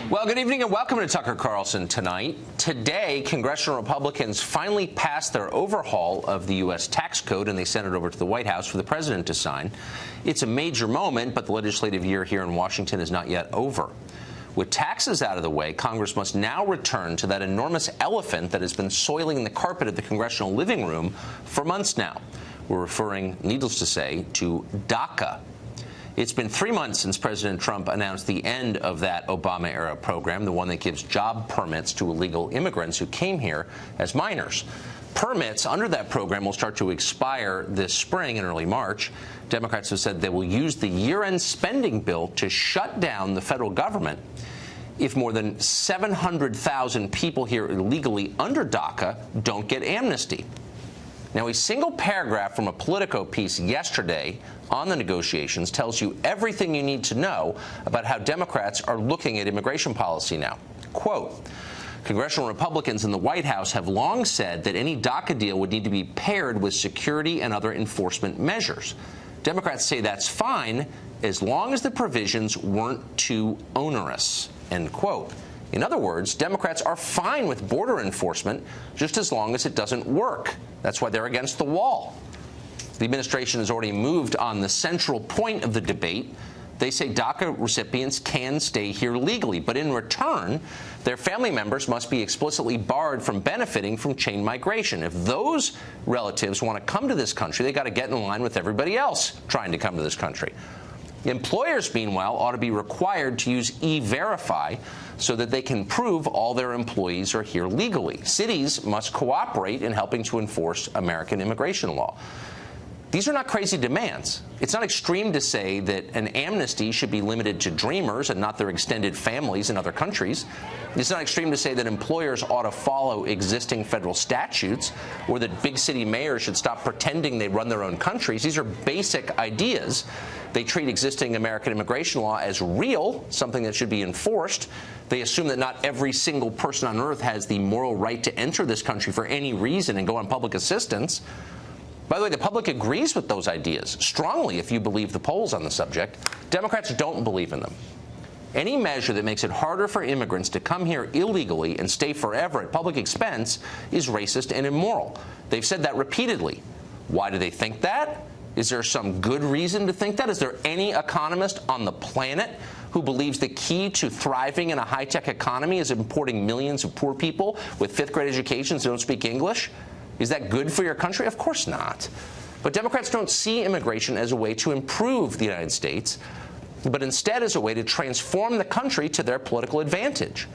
Well, good evening and welcome to Tucker Carlson tonight. Today, congressional Republicans finally passed their overhaul of the U.S. tax code, and they sent it over to the White House for the president to sign. It's a major moment, but the legislative year here in Washington is not yet over. With taxes out of the way, Congress must now return to that enormous elephant that has been soiling the carpet of the congressional living room for months now. We're referring, needless to say, to DACA. It's been 3 months since President Trump announced the end of that Obama-era program, the one that gives job permits to illegal immigrants who came here as minors. Permits under that program will start to expire this spring in early March. Democrats have said they will use the year-end spending bill to shut down the federal government if more than 700,000 people here illegally under DACA don't get amnesty. Now, a single paragraph from a Politico piece yesterday on the negotiations tells you everything you need to know about how Democrats are looking at immigration policy now. Quote, congressional Republicans in the White House have long said that any DACA deal would need to be paired with security and other enforcement measures. Democrats say that's fine as long as the provisions weren't too onerous, end quote. In other words, Democrats are fine with border enforcement just as long as it doesn't work. That's why they're against the wall. The administration has already moved on the central point of the debate. They say DACA recipients can stay here legally, but in return, their family members must be explicitly barred from benefiting from chain migration. If those relatives want to come to this country, they got to get in line with everybody else trying to come to this country. Employers, meanwhile, ought to be required to use E-Verify so that they can prove all their employees are here legally. Cities must cooperate in helping to enforce American immigration law. These are not crazy demands. It's not extreme to say that an amnesty should be limited to dreamers and not their extended families in other countries. It's not extreme to say that employers ought to follow existing federal statutes or that big city mayors should stop pretending they run their own countries. These are basic ideas. They treat existing American immigration law as real, something that should be enforced. They assume that not every single person on earth has the moral right to enter this country for any reason and go on public assistance. By the way, the public agrees with those ideas strongly if you believe the polls on the subject. Democrats don't believe in them. Any measure that makes it harder for immigrants to come here illegally and stay forever at public expense is racist and immoral. They've said that repeatedly. Why do they think that? Is there some good reason to think that? Is there any economist on the planet who believes the key to thriving in a high-tech economy is importing millions of poor people with fifth-grade educations who don't speak English? Is that good for your country? Of course not. But Democrats don't see immigration as a way to improve the United States, but instead as a way to transform the country to their political advantage.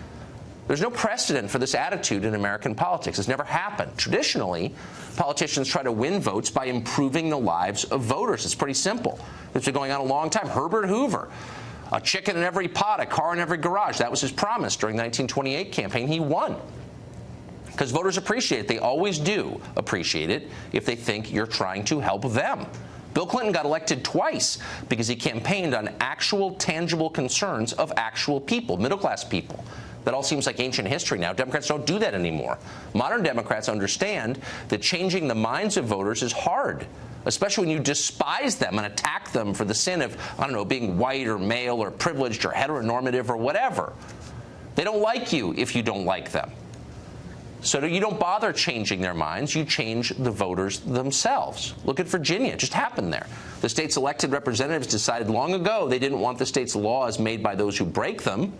There's no precedent for this attitude in American politics. It's never happened. Traditionally, politicians try to win votes by improving the lives of voters. It's pretty simple. It's been going on a long time. Herbert Hoover, a chicken in every pot, a car in every garage. That was his promise during the 1928 campaign. He won. Because voters appreciate it. They always do appreciate it if they think you're trying to help them. Bill Clinton got elected twice because he campaigned on actual, tangible concerns of actual people, middle-class people. That all seems like ancient history now. Democrats don't do that anymore. Modern Democrats understand that changing the minds of voters is hard, especially when you despise them and attack them for the sin of, I don't know, being white or male or privileged or heteronormative or whatever. They don't like you if you don't like them. So you don't bother changing their minds. You change the voters themselves. Look at Virginia. It just happened there. The state's elected representatives decided long ago they didn't want the state's laws made by those who break them,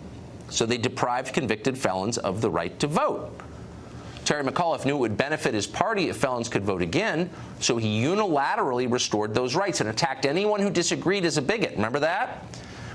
so they deprived convicted felons of the right to vote. Terry McAuliffe knew it would benefit his party if felons could vote again, so he unilaterally restored those rights and attacked anyone who disagreed as a bigot. Remember that?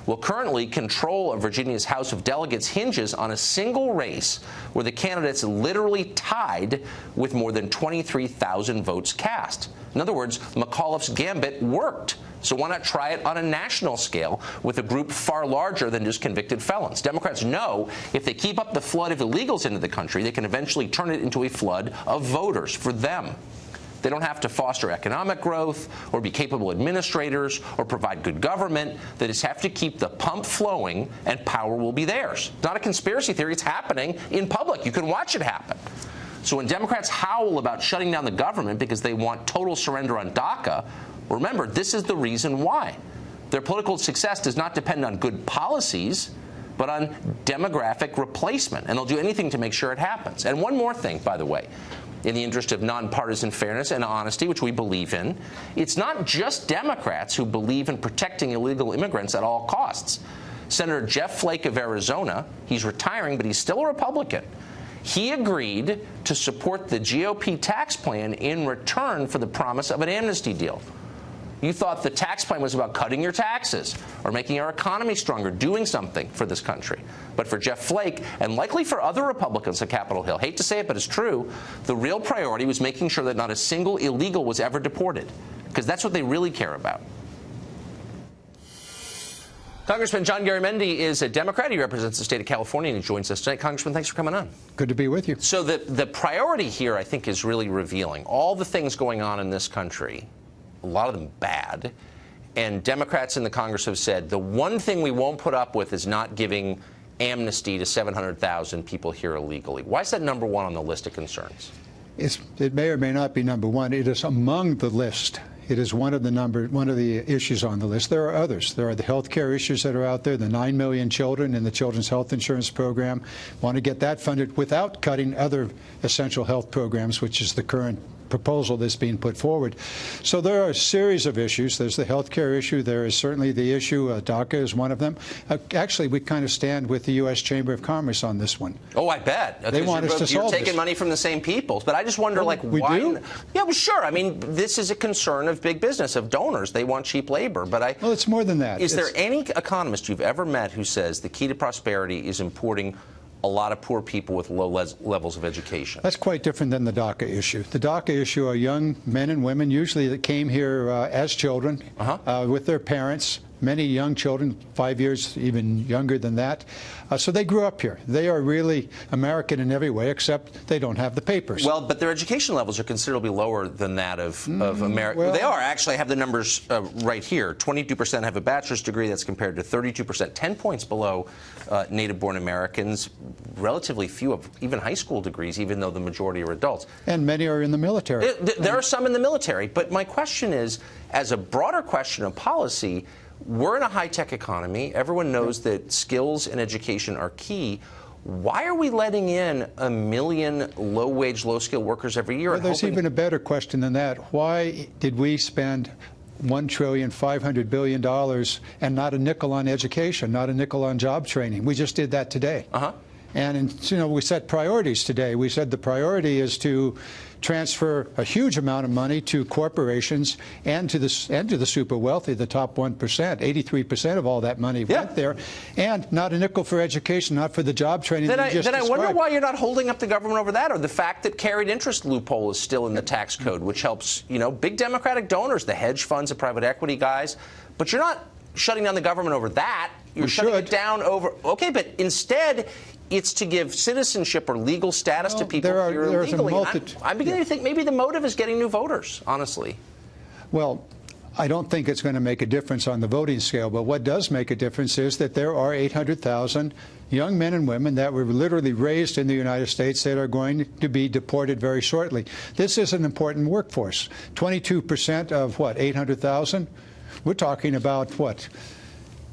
Well, currently, control of Virginia's House of Delegates hinges on a single race where the candidates literally tied with more than 23,000 votes cast. In other words, McAuliffe's gambit worked. So why not try it on a national scale with a group far larger than just convicted felons? Democrats know if they keep up the flood of illegals into the country, they can eventually turn it into a flood of voters for them. They don't have to foster economic growth or be capable administrators or provide good government. They just have to keep the pump flowing and power will be theirs. It's not a conspiracy theory. It's happening in public. You can watch it happen. So when Democrats howl about shutting down the government because they want total surrender on DACA, remember, this is the reason why. Their political success does not depend on good policies. but on demographic replacement. And they'll do anything to make sure it happens. And one more thing, by the way, in the interest of nonpartisan fairness and honesty, which we believe in, it's not just Democrats who believe in protecting illegal immigrants at all costs. Senator Jeff Flake of Arizona, he's retiring, but he's still a Republican. He agreed to support the GOP tax plan in return for the promise of an amnesty deal. You thought the tax plan was about cutting your taxes or making our economy stronger, doing something for this country. But for Jeff Flake, and likely for other Republicans at Capitol Hill, hate to say it, but it's true, the real priority was making sure that not a single illegal was ever deported, because that's what they really care about. Congressman John Garamendi is a Democrat. He represents the state of California, and he joins us tonight. Congressman, thanks for coming on. Good to be with you. So the priority here, I think, is really revealing. All the things going on in this country, a lot of them bad, and Democrats in the Congress have said the one thing we won't put up with is not giving amnesty to 700,000 people here illegally. Why is that number one on the list of concerns? It may or may not be number one. It is among the list. It is one of the issues on the list. There are others. There are the health care issues that are out there, the 9 million children in the Children's Health Insurance Program. Want to get that funded without cutting other essential health programs, which is the current proposal that's being put forward. So there are a series of issues. There's the health care issue. There is certainly the issue, DACA is one of them. Actually, we kind of stand with the U.S. Chamber of Commerce on this one. Oh, I bet. They want us to solve You're taking this. money from the same people. But I just wonder, we why? Do? Yeah, well, sure. I mean, this is a concern of big business, of donors. They want cheap labor. But well, it's more than that. Is there any economist you've ever met who says the key to prosperity is importing a lot of poor people with low levels of education? That's quite different than the DACA issue. The DACA issue are young men and women, usually that came here as children with their parents. Many young children, 5 years, even younger than that. So they grew up here. They are really American in every way, except they don't have the papers. Well, but their education levels are considerably lower than that of America. Well, they are. Actually, I have the numbers right here. 22% have a bachelor's degree. That's compared to 32%, 10 points below native-born Americans. Relatively few have even high school degrees, even though the majority are adults. And many are in the military. There are some in the military. But my question is, as a broader question of policy, we're in a high-tech economy. Everyone knows that skills and education are key. Why are we letting in 1 million low-wage, low-skilled workers every year? Well, there's even a better question than that. Why did we spend $1.5 trillion and not a nickel on education, not a nickel on job training? We just did that today. And we set priorities today. We said the priority is to transfer a huge amount of money to corporations and to the super wealthy, the top 1%. 83% of all that money went there, and not a nickel for education, not for the job training that you just described. I wonder why you're not holding up the government over that, or the fact that carried interest loophole is still in the tax code, which helps big Democratic donors, the hedge funds, the private equity guys. But you're not shutting down the government over that. You're shutting it down over. Okay, but instead, it's to give citizenship or legal status to people here illegally. I'm beginning to think maybe the motive is getting new voters, honestly. Well, I don't think it's going to make a difference on the voting scale, but what does make a difference is that there are 800,000 young men and women that were literally raised in the United States that are going to be deported very shortly. This is an important workforce. 22% of what, 800,000? We're talking about what?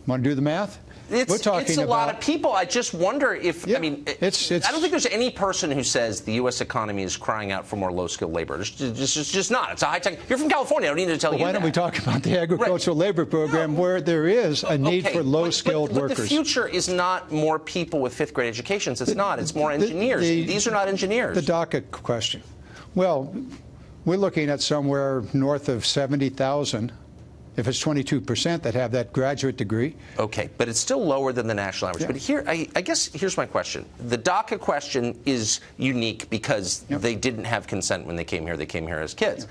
Want to do the math? It's a lot of people. I just wonder if, I mean, I don't think there's any person who says the U.S. economy is crying out for more low-skilled labor. It's just not. It's a high-tech. You're from California. I don't need to tell you that. Why don't we talk about the agricultural labor program where there is a need for low-skilled workers? But the future is not more people with fifth-grade educations. It's not. It's more engineers. These are not engineers. The DACA question. Well, we're looking at somewhere north of 70,000. If it's 22% that have that graduate degree. Okay, but it's still lower than the national average. But here, I guess here's my question. The DACA question is unique because they didn't have consent when they came here. They came here as kids.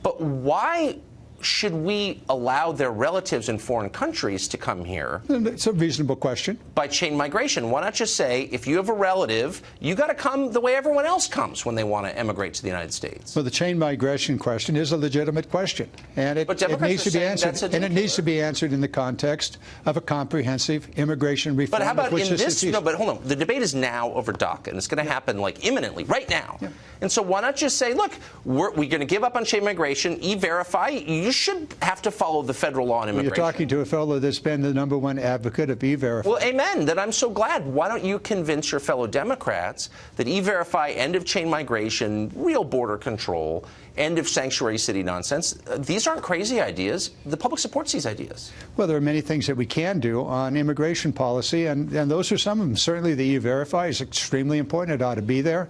But why should we allow their relatives in foreign countries to come here? It's a reasonable question. By chain migration. Why not just say, if you have a relative, you got to come the way everyone else comes when they want to emigrate to the United States? Well, the chain migration question is a legitimate question, and it needs to be answered. And it needs to be answered in the context of a comprehensive immigration reform. But how about in this? No, but hold on. The debate is now over DACA, and it's going to happen like imminently, right now. And so why not just say, look, we're going to give up on chain migration, e-verify. You you should have to follow the federal law on immigration. You're talking to a fellow that's been the #1 advocate of E-Verify. Well, amen. Then I'm so glad. Why don't you convince your fellow Democrats that E-Verify, end of chain migration, real border control, end of sanctuary city nonsense, these aren't crazy ideas. The public supports these ideas. Well, there are many things that we can do on immigration policy, and those are some of them. Certainly the E-Verify is extremely important. It ought to be there.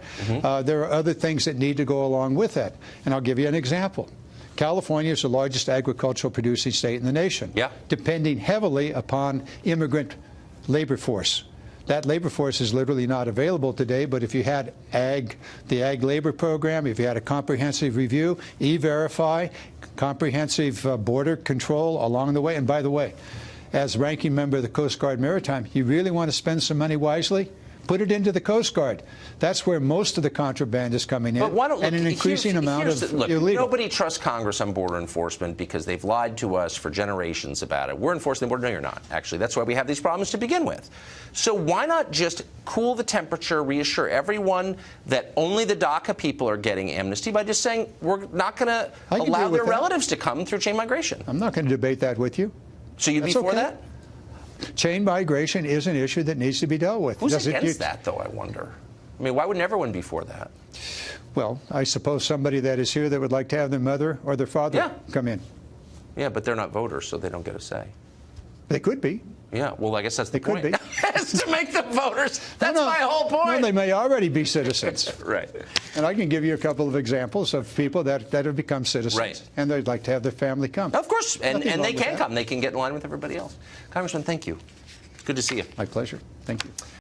There are other things that need to go along with that. And I'll give you an example. California is the largest agricultural producing state in the nation, depending heavily upon immigrant labor force. That labor force is literally not available today, but if you had the ag labor program, if you had a comprehensive review, E-Verify, comprehensive border control along the way, and by the way, as ranking member of the Coast Guard Maritime, you really want to spend some money wisely? Put it into the Coast Guard. That's where most of the contraband is coming in, and an increasing amount of illegal. Nobody trusts Congress on border enforcement because they've lied to us for generations about it. We're enforcing the border. No, you're not. Actually, that's why we have these problems to begin with. So why not just cool the temperature, reassure everyone that only the DACA people are getting amnesty by just saying we're not going to allow their relatives to come through chain migration? I'm not going to debate that with you. So you'd be for that? Chain migration is an issue that needs to be dealt with. Who's against that, though, I wonder? I mean, why wouldn't everyone be for that? Well, I suppose somebody that is here that would like to have their mother or their father come in. Yeah, but they're not voters, so they don't get a say. They could be. Yeah, well, I guess that's the point. They could be. It's to make them voters. That's my whole point. No, they may already be citizens. Right. And I can give you a couple of examples of people that have become citizens. Right. And they'd like to have their family come. Of course. And they can come. They can get in line with everybody else. Congressman, thank you. Good to see you. My pleasure. Thank you.